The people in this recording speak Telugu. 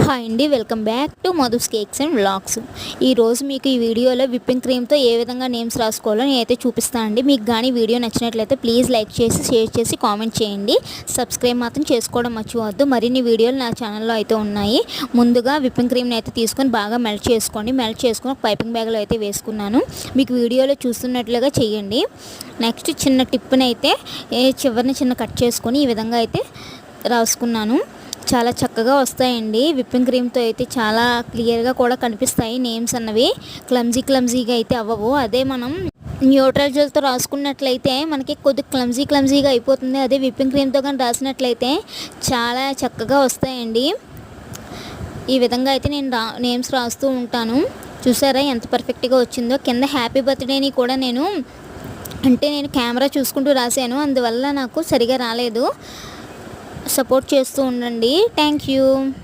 హాయ్ అండి, welcome back to Madhu's cakes and vlogs. ఈరోజు మీకు ఈ వీడియోలో విప్పింగ్ క్రీమ్తో ఏ విధంగా నేమ్స్ రాసుకోవాలో నేనైతే చూపిస్తానండి. మీకు కానీ వీడియో నచ్చినట్లయితే ప్లీజ్ లైక్ చేసి, షేర్ చేసి, కామెంట్ చేయండి. సబ్స్క్రైబ్ మాత్రం చేసుకోవడం మర్చిపోవద్దు. మరిన్ని వీడియోలు నా ఛానల్లో అయితే ఉన్నాయి. ముందుగా విప్పింగ్ క్రీమ్ని అయితే తీసుకొని బాగా మెల్ట్ చేసుకోండి. మెల్ట్ చేసుకొని ఒక పైపింగ్ బ్యాగ్లో అయితే వేసుకున్నాను. మీకు వీడియోలో చూస్తున్నట్లుగా చేయండి. నెక్స్ట్ చిన్న టిప్ని అయితే చివరిని చిన్న కట్ చేసుకొని ఈ విధంగా అయితే రాసుకున్నాను. చాలా చక్కగా వస్తాయండి. విప్పింగ్ క్రీమ్తో అయితే చాలా క్లియర్గా కూడా కనిపిస్తాయి నేమ్స్ అన్నవి. క్లమ్జీగా అయితే అవ్వవు. అదే మనం న్యూట్రల్ జెల్తో రాసుకున్నట్లయితే మనకి కొద్దిగా క్లమ్జీగా అయిపోతుంది. అదే విప్పింగ్ క్రీమ్తో కానీ రాసినట్లయితే చాలా చక్కగా వస్తాయండి. ఈ విధంగా అయితే నేను నేమ్స్ రాస్తూ ఉంటాను. చూసారా ఎంత పర్ఫెక్ట్గా వచ్చిందో. కింద హ్యాపీ బర్త్డేని కూడా నేను కెమెరా చూసుకుంటూ రాశాను, అందువల్ల నాకు సరిగా రాలేదు. సపోర్ట్ చేస్తూ ఉండండి. Thank you.